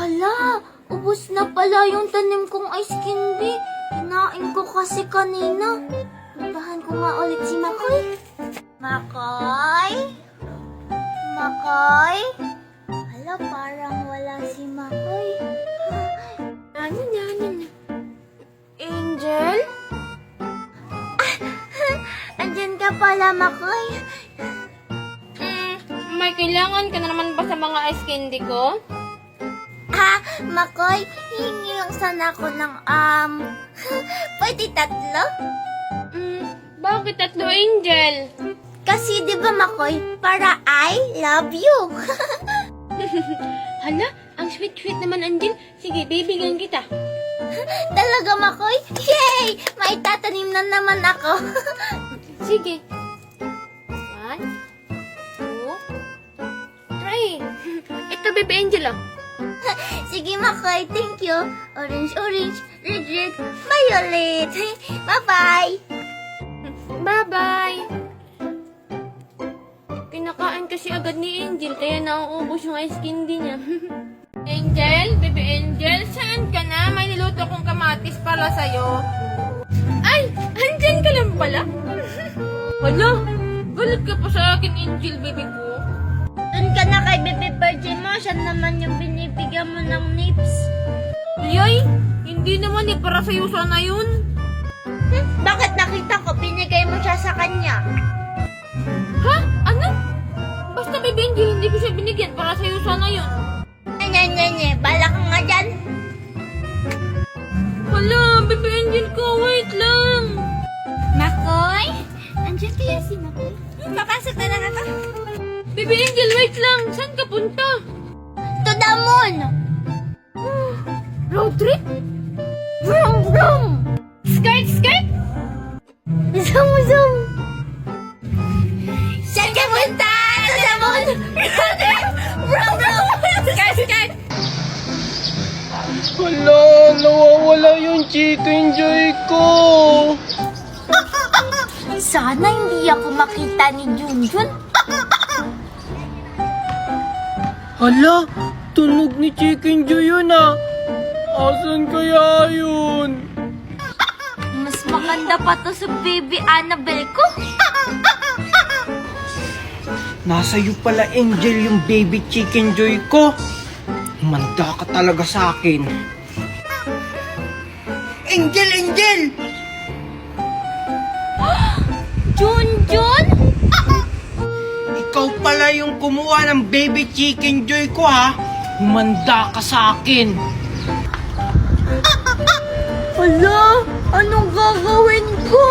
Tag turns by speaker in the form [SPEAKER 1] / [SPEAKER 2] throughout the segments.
[SPEAKER 1] Hala, ubos na pala yung tanim kong ice candy. Kinain ko kasi kanina. Puntahan ko nga ulit si Makoy. Makoy? Makoy? Hala, parang wala si Makoy. Ano na? Angel? Andyan ka pala, Makoy.
[SPEAKER 2] May kailangan ka na naman ba sa mga ice candy ko?
[SPEAKER 1] Makoy, hingi lang sana ako ng, pwede 3?
[SPEAKER 2] Bakit 3, Angel?
[SPEAKER 1] Kasi di ba, Makoy, para I love you.
[SPEAKER 2] Hala, ang sweet-sweet naman, Angel. Sige, bibigyan kita.
[SPEAKER 1] Talaga, Makoy? Yay! May tatanim na naman ako.
[SPEAKER 2] Sige. 1, 2, 3. Ito, baby Angel, oh.
[SPEAKER 1] Sige, Makoy, thank you. Orange, red, violet. Bye-bye.
[SPEAKER 2] Bye-bye. Kinakain kasi agad ni Angel, kaya nauubos yung ice candy niya. Angel, baby Angel, saan ka na? May niluto kong kamatis para sa'yo. Ay, andyan ka lang pala. Hala, galit ka pa sa akin, Angel, baby ko.
[SPEAKER 1] Doon ka na kay Bebe Virgin mo. Siya naman yung binibigyan mo ng nips.
[SPEAKER 2] Yay, hindi naman para sa'yo sana yun.
[SPEAKER 1] Bakit nakita ko binigay mo siya sa kanya?
[SPEAKER 2] Ha? Ano? Basta, baby Angel, hindi ko siya binigyan. Para sa'yo sana yun.
[SPEAKER 1] Nye, bala ka nga dyan.
[SPEAKER 2] Hala, baby Angel ko, wait lang.
[SPEAKER 1] Makoy? Andiyan kaya si Makoy? Papasok na lang ako.
[SPEAKER 2] Baby Angel, wait lang. Saan ka punta?
[SPEAKER 1] To the moon.
[SPEAKER 2] Road trip?
[SPEAKER 1] Vroom.
[SPEAKER 2] Skirt?
[SPEAKER 1] Zoom. Saan ka punta? To the moon. Vroom.
[SPEAKER 2] Skirt!
[SPEAKER 3] Hala, nawawala yung chicken joy ko.
[SPEAKER 1] Sana hindi ako makita ni Junjun.
[SPEAKER 3] Hala, tunog ni chicken joy yun ah. Asan kaya yun?
[SPEAKER 1] Mas maganda pa to sa baby Annabelle ko.
[SPEAKER 3] Nasa iyo pala, Angel, yung baby chicken joy ko. Manda ka talaga sa akin. Angel!
[SPEAKER 1] Junjun?
[SPEAKER 3] Ikaw pala yung kumuha ng baby chicken joy ko ha. Humanda ka sa akin.
[SPEAKER 1] Hala, anong gagawin ko?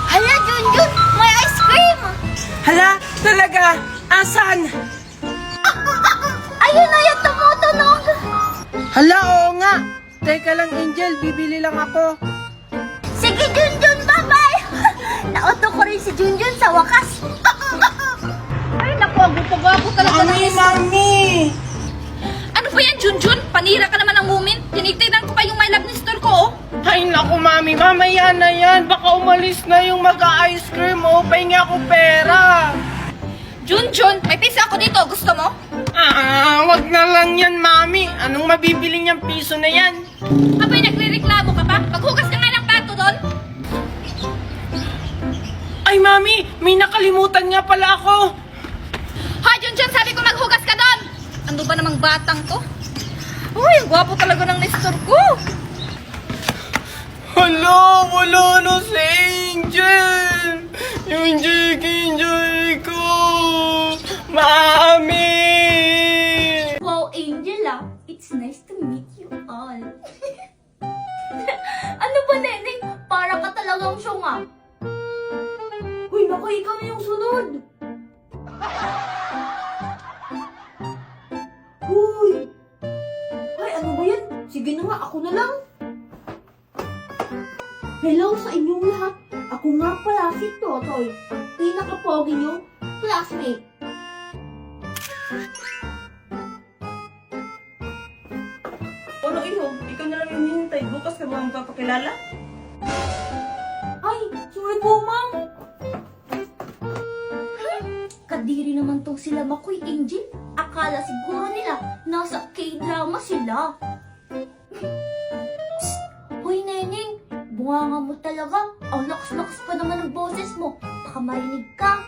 [SPEAKER 1] Hala, Junjun, may ice cream!
[SPEAKER 3] Hala, talaga? Asan?
[SPEAKER 1] Ayun na yung tumutunog!
[SPEAKER 3] Hala, oo nga. Teka lang, Angel, bibili lang ako.
[SPEAKER 1] Sige, Junjun, bye-bye! Nauto ko rin si Junjun sa wakas.
[SPEAKER 2] Ay, naku, agpo talaga
[SPEAKER 3] Mami!
[SPEAKER 2] Ano ba yan, Junjun? Panira ka naman ng moment. Tinitignan ko pa yung my love ni store ko, oh.
[SPEAKER 3] Ay, naku, Mami, mamaya na yan. Baka umalis na yung mag-ice cream. Pahingi ako pera.
[SPEAKER 2] Junjun, may pisa ako dito. Gusto mo?
[SPEAKER 3] Wag na lang yan, Mami. Anong mabibili niyang piso na yan?
[SPEAKER 2] Abay, nagre-reklamo ka pa? Maghugas ka nga ng plato doon.
[SPEAKER 3] Ay, Mami, may nakalimutan nga pala ako.
[SPEAKER 2] Ha, Junjun, sabi ko maghugas ka doon. Ano ba namang batang to? Uy, ang gwapo talaga ng Nestor ko.
[SPEAKER 3] Hala, wala na si Angel. Yung chicken joy ko. Mami!
[SPEAKER 1] Wow, Angel, it's nice to meet you all. Ano ba, Neneng? Para ka talagang syunga. Uy, naku, ikaw na yung sunod. Uy! Ay, ano ba yan? Sige na nga, ako na lang. Hello sa inyong lahat. Ako nga pala si Totoy, pinaka-pogi niyong classmate.
[SPEAKER 4] Ano iho? Ikaw na lang yung hinihintay. Bukas ka ba ang papakilala?
[SPEAKER 1] Ay, sorry po, ma'am. Kadiri naman tong sila Makoy Angel. akala siguro nila nasa K-drama sila. Psst! Hoy, Neneng! Bunganga mo talaga. Ang lakas-lakas pa naman ng boses mo. Baka marinig ka.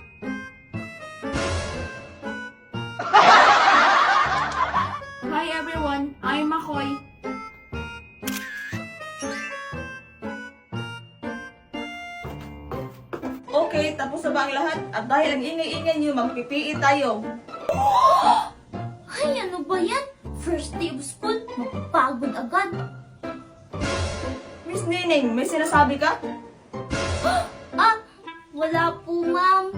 [SPEAKER 2] Hi everyone, I'm Makoy.
[SPEAKER 4] Okay, tapos na ba ang lahat? At dahil ang ingay-ingay niyo, magpipiit tayo.
[SPEAKER 1] Ay, ano ba yan? First day of school, mapapagod agad.
[SPEAKER 4] Miss Nining, may sinasabi ka?
[SPEAKER 1] Ah, wala po, ma'am.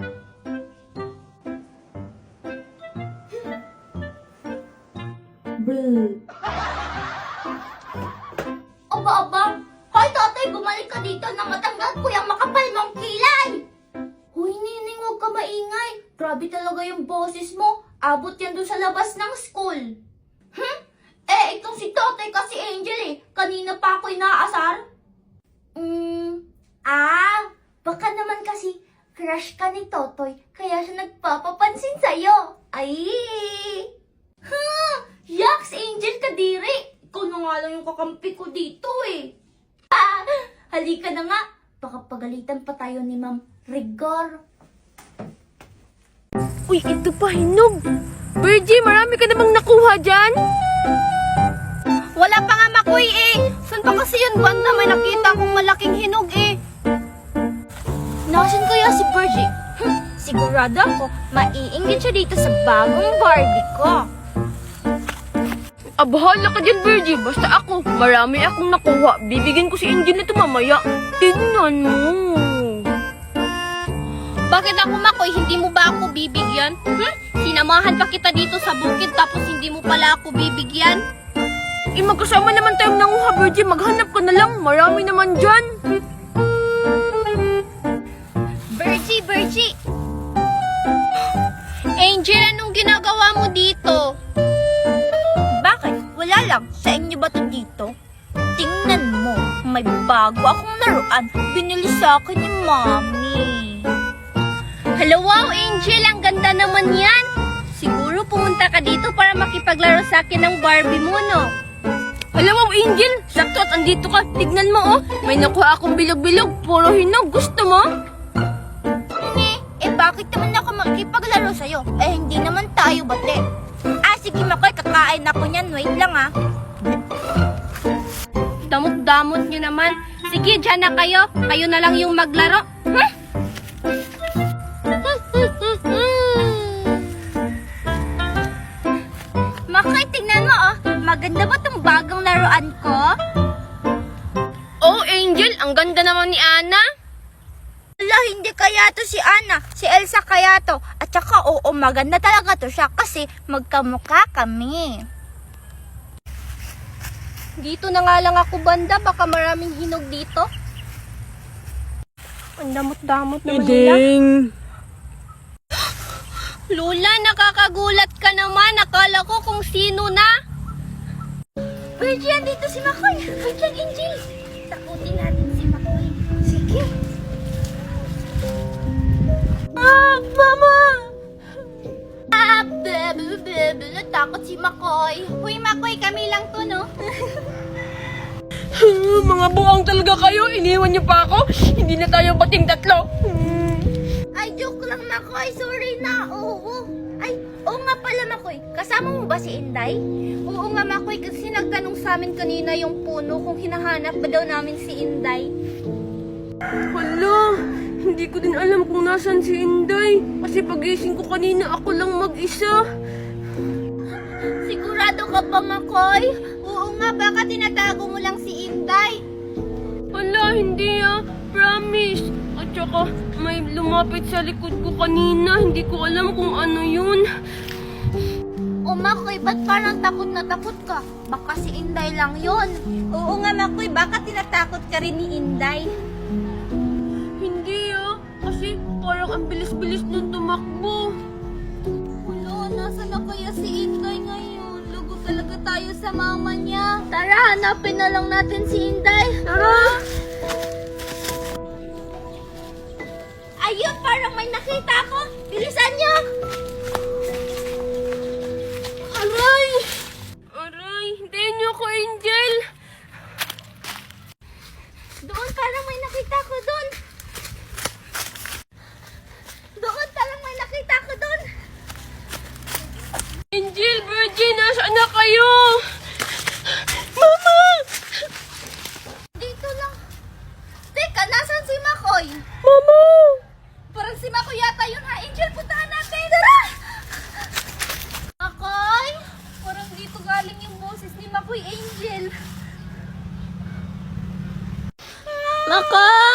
[SPEAKER 1] Aba. Hoy, tatay, bumalik ka dito na matanggal ko yung makapal mong kilay. Hoy, Nining, huwag ka maingay. Grabe talaga yung boses mo. Abot yan doon sa labas ng school. Itong si Totoy kasi Angel Kanina pa ako inaasar. Baka naman kasi crush ka ni Totoy, kaya siya nagpapapansin sa'yo. Ay! Yaks, Angel Kadiri! Ikaw na nga lang yung kakampi ko dito Halika na nga. Baka pagalitan pa tayo ni Ma'am Rigor.
[SPEAKER 2] Uy, ito pa hinog. Virgie, marami ka namang nakuha dyan? Wala pa nga, Makoy Saan pa kasi yun, banda? May nakita akong malaking hinog
[SPEAKER 1] Nasaan kaya si Virgie? Sigurado ako, maiinggit siya dito sa bagong Barbie ko.
[SPEAKER 2] Bahala ka dyan, Virgie. Basta ako, marami akong nakuha. Bibigyan ko si Angel nito mamaya. Tingnan mo. Bakit ako, Makoy? Hindi mo ba ako bibigyan? Sinamahan pa kita dito sa bukid tapos hindi mo pala ako bibigyan? Magkasama naman tayong nanguha, Virgie. Maghanap ka na lang. Marami naman dyan. Virgie. Angel, anong ginagawa mo dito?
[SPEAKER 1] Bakit? Wala lang. Sa inyo ba to dito? Tingnan mo, may bago akong laruan. Binili sa akin ni Mommy.
[SPEAKER 2] Hello, wow, Angel. Ang ganda naman yan. Siguro pumunta ka dito para makipaglaro sa akin ng Barbie mo, no? Hello, wow, Angel. Sakto at andito ka. Tignan mo, May nakuha akong bilog-bilog. Puro hinog. Gusto mo?
[SPEAKER 1] Bakit naman ako makipaglaro sa'yo? Hindi naman tayo bate. Sige, Makoy, kakain ako niyan. Wait lang,
[SPEAKER 2] Damot-damot nyo naman. Sige, dyan na kayo. Kayo na lang yung maglaro.
[SPEAKER 1] Makoy, tingnan mo, Maganda ba tong bagong laruan ko?
[SPEAKER 2] Oh, Angel, ang ganda naman ni Ana.
[SPEAKER 1] Wala, hindi kaya to si Ana. Si Elsa kaya to. At saka, maganda talaga to siya kasi magkamukha kami.
[SPEAKER 2] Dito na nga lang ako, banda. Baka maraming hinog dito. Ang damot-damot naman nila. Lola, nakakagulat ka naman. Akala ko kung sino na.
[SPEAKER 1] Virgie, andito si Makoy. Virgie, Angel. Takutin natin si Makoy. Sige.
[SPEAKER 2] Mama!
[SPEAKER 1] Takot si Makoy. Huy, Makoy, kami lang to, no?
[SPEAKER 2] Mga buwang talaga kayo. Iniwan niyo pa ako. Hindi na tayo bating tatlo.
[SPEAKER 1] Ay, joke lang, Makoy. Sorry na. Oo nga pala, Makoy. Kasama mo ba si Inday?
[SPEAKER 2] Oo nga, Makoy. Kasi nagtanong sa amin kanina yung puno kung hinahanap ba daw namin si Inday. Hala, hindi ko din alam kung nasan si Inday. Kasi pagising ko kanina ako lang mag-isa.
[SPEAKER 1] Sigurado ka ba, Makoy? Oo nga, baka tinatago mo lang si Inday.
[SPEAKER 2] Hala, hindi Promise. At saka may lumapit sa likod ko kanina. Hindi ko alam kung ano yun.
[SPEAKER 1] Makoy, ba't parang takot na takot ka? Baka si Inday lang yon. Oo nga, Makoy, baka tinatakot ka rin ni Inday.
[SPEAKER 2] Hindi kasi parang ang bilis-bilis nung tumakbo.
[SPEAKER 1] Wala, nasa na kaya si Inday ngayon? Lugo talaga tayo sa mama niya. Tara, hanapin na lang natin si Inday.
[SPEAKER 2] Tara!
[SPEAKER 1] Ayun, parang may nakita ko. Bilisan niyo! Makoy.
[SPEAKER 2] Mama!
[SPEAKER 1] Parang si Makoy yata yun ha. Angel, puntahan natin. Tara! Makoy? Parang dito galing yung boses ni Makoy, Angel.
[SPEAKER 2] Makoy!